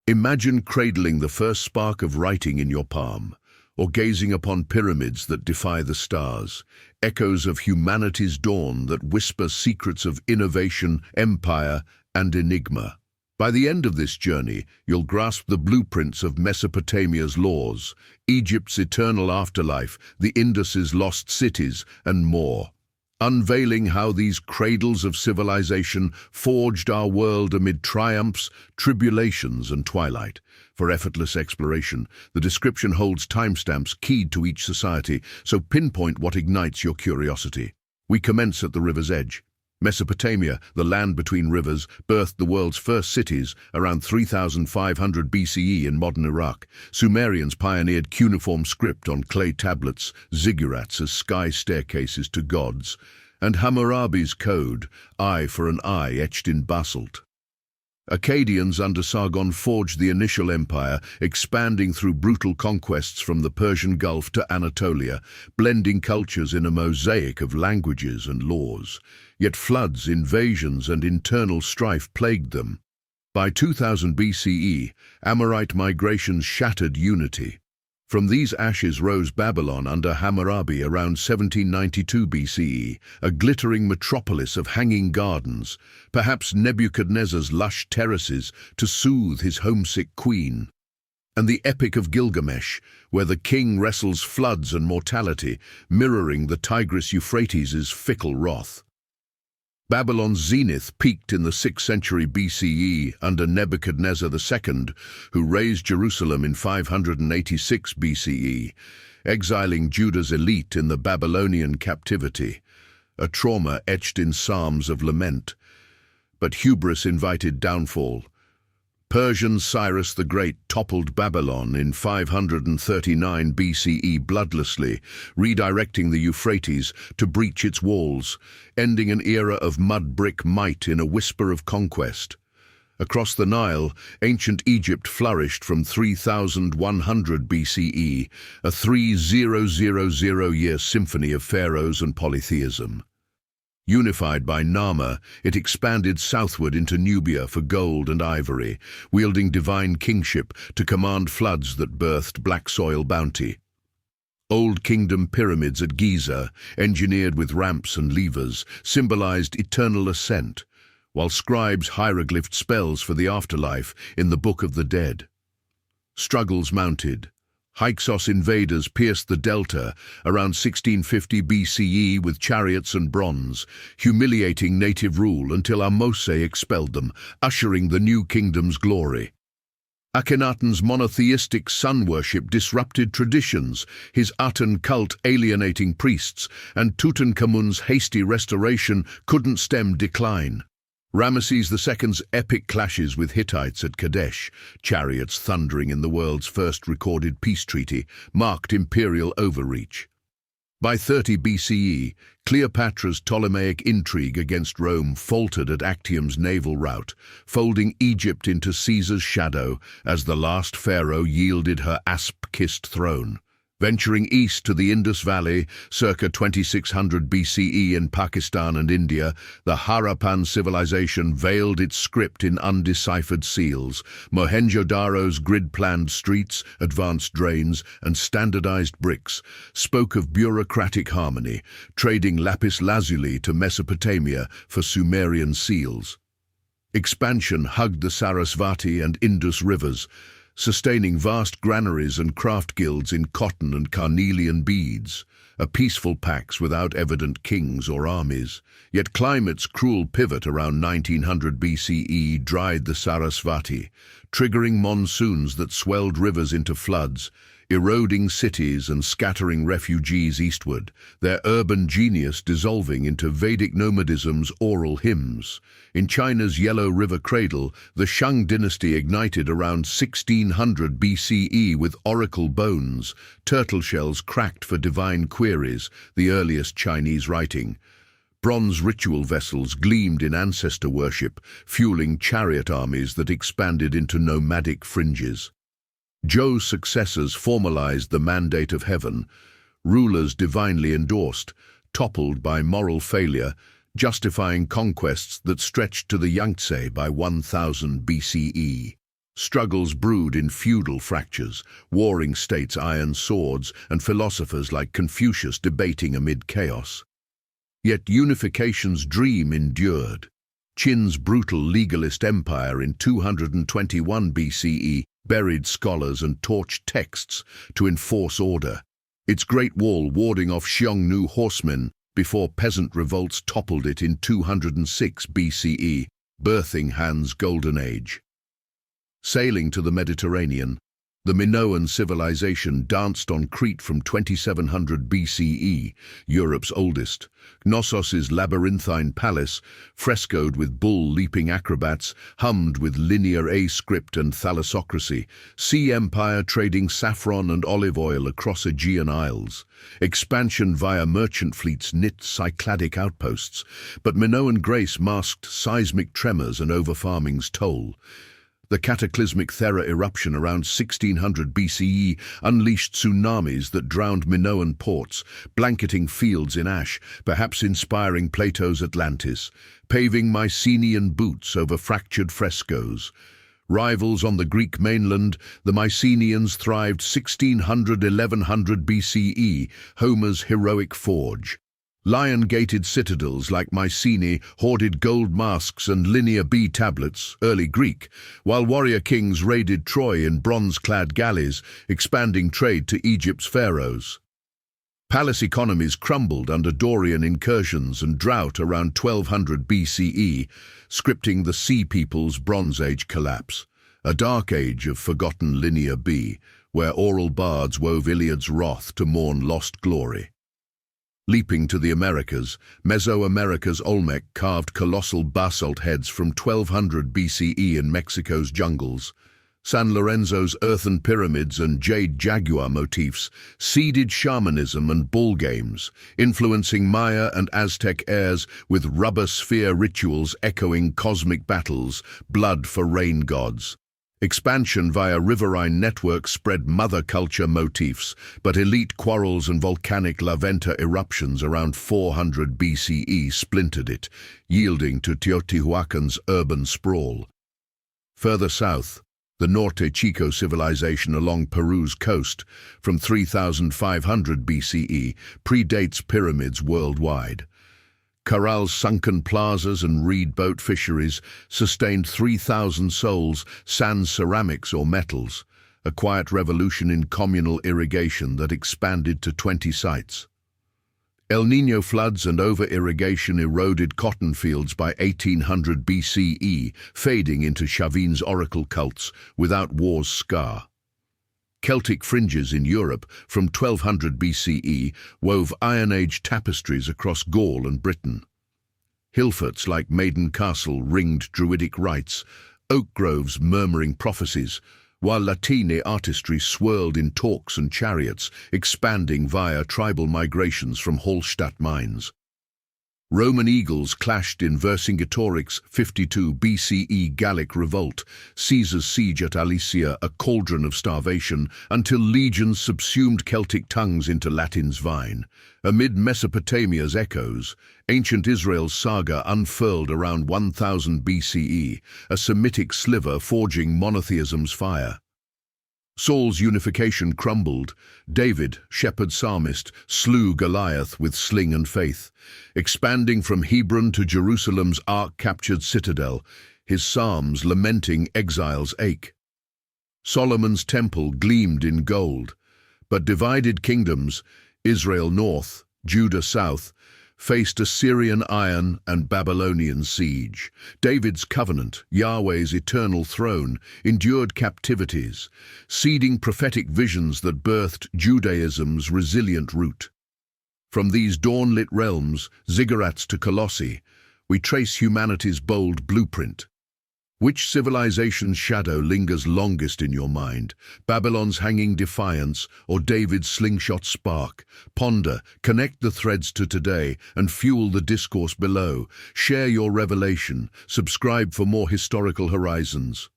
Imagine cradling the first spark of writing in your palm, or gazing upon pyramids that defy the stars, echoes of humanity's dawn that whisper secrets of innovation, empire, and enigma. By the end of this journey, you'll grasp the blueprints of Mesopotamia's laws, Egypt's eternal afterlife, the Indus's lost cities, and more, unveiling how these cradles of civilization forged our world amid triumphs, tribulations, and twilight. For effortless exploration, the description holds timestamps keyed to each society, so pinpoint what ignites your curiosity. We commence at the river's edge. Mesopotamia, the land between rivers, birthed the world's first cities around 3500 BCE in modern Iraq. Sumerians pioneered cuneiform script on clay tablets, ziggurats as sky staircases to gods, and Hammurabi's code, eye for an eye, etched in basalt. Akkadians under Sargon forged the initial empire, expanding through brutal conquests from the Persian Gulf to Anatolia, blending cultures in a mosaic of languages and laws. Yet floods, invasions, and internal strife plagued them. By 2000 BCE, Amorite migrations shattered unity. From these ashes rose Babylon under Hammurabi around 1792 BCE, a glittering metropolis of hanging gardens, perhaps Nebuchadnezzar's lush terraces to soothe his homesick queen. And the Epic of Gilgamesh, where the king wrestles floods and mortality, mirroring the Tigris-Euphrates' fickle wrath. Babylon's zenith peaked in the 6th century BCE under Nebuchadnezzar II, who razed Jerusalem in 586 BCE, exiling Judah's elite in the Babylonian captivity, a trauma etched in psalms of lament. But hubris invited downfall. Persian Cyrus the Great toppled Babylon in 539 BCE bloodlessly, redirecting the Euphrates to breach its walls, ending an era of mud-brick might in a whisper of conquest. Across the Nile, ancient Egypt flourished from 3100 BCE, a 3000-year symphony of pharaohs and polytheism. Unified by Nama, it expanded southward into Nubia for gold and ivory, wielding divine kingship to command floods that birthed black soil bounty. Old Kingdom pyramids at Giza, engineered with ramps and levers, symbolized eternal ascent, while scribes hieroglyphed spells for the afterlife in the Book of the Dead. Struggles mounted. Hyksos invaders pierced the delta around 1650 BCE with chariots and bronze, humiliating native rule until Ahmose expelled them, ushering the new kingdom's glory. Akhenaten's monotheistic sun worship disrupted traditions, his Aten cult alienating priests, and Tutankhamun's hasty restoration couldn't stem decline. Ramesses II's epic clashes with Hittites at Kadesh, chariots thundering in the world's first recorded peace treaty, marked imperial overreach. By 30 BCE, Cleopatra's Ptolemaic intrigue against Rome faltered at Actium's naval rout, folding Egypt into Caesar's shadow as the last pharaoh yielded her asp-kissed throne. Venturing east to the Indus Valley, circa 2600 BCE in Pakistan and India, the Harappan civilization veiled its script in undeciphered seals. Mohenjo-Daro's grid-planned streets, advanced drains, and standardized bricks spoke of bureaucratic harmony, trading lapis lazuli to Mesopotamia for Sumerian seals. Expansion hugged the Sarasvati and Indus rivers, sustaining vast granaries and craft guilds in cotton and carnelian beads, a peaceful pax without evident kings or armies. Yet climate's cruel pivot around 1900 BCE dried the Sarasvati, triggering monsoons that swelled rivers into floods, eroding cities and scattering refugees eastward, their urban genius dissolving into Vedic nomadism's oral hymns. In China's Yellow River cradle, the Shang dynasty ignited around 1600 BCE with oracle bones, turtle shells cracked for divine queries, the earliest Chinese writing. Bronze ritual vessels gleamed in ancestor worship, fueling chariot armies that expanded into nomadic fringes. Zhou's successors formalized the mandate of heaven, rulers divinely endorsed, toppled by moral failure, justifying conquests that stretched to the Yangtze by 1000 BCE. Struggles brewed in feudal fractures, warring states' iron swords, and philosophers like Confucius debating amid chaos. Yet unification's dream endured. Qin's brutal legalist empire in 221 BCE buried scholars and torched texts to enforce order, its Great Wall warding off Xiongnu horsemen before peasant revolts toppled it in 206 BCE, birthing Han's Golden Age. Sailing to the Mediterranean, the Minoan civilization danced on Crete from 2700 BCE, Europe's oldest. Knossos' labyrinthine palace, frescoed with bull-leaping acrobats, hummed with linear A script and thalassocracy, sea empire trading saffron and olive oil across Aegean isles. Expansion via merchant fleets knit Cycladic outposts, but Minoan grace masked seismic tremors and overfarming's toll. The cataclysmic Thera eruption around 1600 BCE unleashed tsunamis that drowned Minoan ports, blanketing fields in ash, perhaps inspiring Plato's Atlantis, paving Mycenaean boots over fractured frescoes. Rivals on the Greek mainland, the Mycenaeans thrived 1600–1100 BCE, Homer's heroic forge. Lion-gated citadels like Mycenae hoarded gold masks and Linear B tablets, early Greek, while warrior kings raided Troy in bronze-clad galleys, expanding trade to Egypt's pharaohs. Palace economies crumbled under Dorian incursions and drought around 1200 BCE, scripting the Sea People's Bronze Age collapse, a dark age of forgotten Linear B, where oral bards wove Iliad's wrath to mourn lost glory. Leaping to the Americas, Mesoamerica's Olmec carved colossal basalt heads from 1200 BCE in Mexico's jungles. San Lorenzo's earthen pyramids and jade jaguar motifs seeded shamanism and bull games, influencing Maya and Aztec airs with rubber sphere rituals echoing cosmic battles, blood for rain gods. Expansion via riverine networks spread mother culture motifs, but elite quarrels and volcanic lava eruptions around 400 BCE splintered it, yielding to Teotihuacan's urban sprawl. Further south, the Norte Chico civilization along Peru's coast, from 3500 BCE, predates pyramids worldwide. Corral's sunken plazas and reed boat fisheries sustained 3,000 souls, sans ceramics or metals, a quiet revolution in communal irrigation that expanded to 20 sites. El Niño floods and over-irrigation eroded cotton fields by 1800 BCE, fading into Chavin's oracle cults without war's scar. Celtic fringes in Europe from 1200 BCE wove Iron Age tapestries across Gaul and Britain. Hill forts like Maiden Castle ringed druidic rites, oak groves murmuring prophecies, while Latine artistry swirled in talks and chariots, expanding via tribal migrations from Hallstatt mines. Roman eagles clashed in Vercingetorix's 52 BCE Gallic revolt, Caesar's siege at Alesia a cauldron of starvation, until legions subsumed Celtic tongues into Latin's vine. Amid Mesopotamia's echoes, ancient Israel's saga unfurled around 1000 BCE, a Semitic sliver forging monotheism's fire. Saul's unification crumbled. David, shepherd psalmist, slew Goliath with sling and faith. Expanding from Hebron to Jerusalem's ark-captured citadel, his psalms lamenting exile's ache. Solomon's temple gleamed in gold, but divided kingdoms, Israel north, Judah south, faced Assyrian iron and Babylonian siege. David's covenant, Yahweh's eternal throne, endured captivities, seeding prophetic visions that birthed Judaism's resilient root. From these dawn-lit realms, ziggurats to colossi, we trace humanity's bold blueprint. Which civilization's shadow lingers longest in your mind? Babylon's hanging defiance or David's slingshot spark? Ponder, connect the threads to today, and fuel the discourse below. Share your revelation. Subscribe for more historical horizons.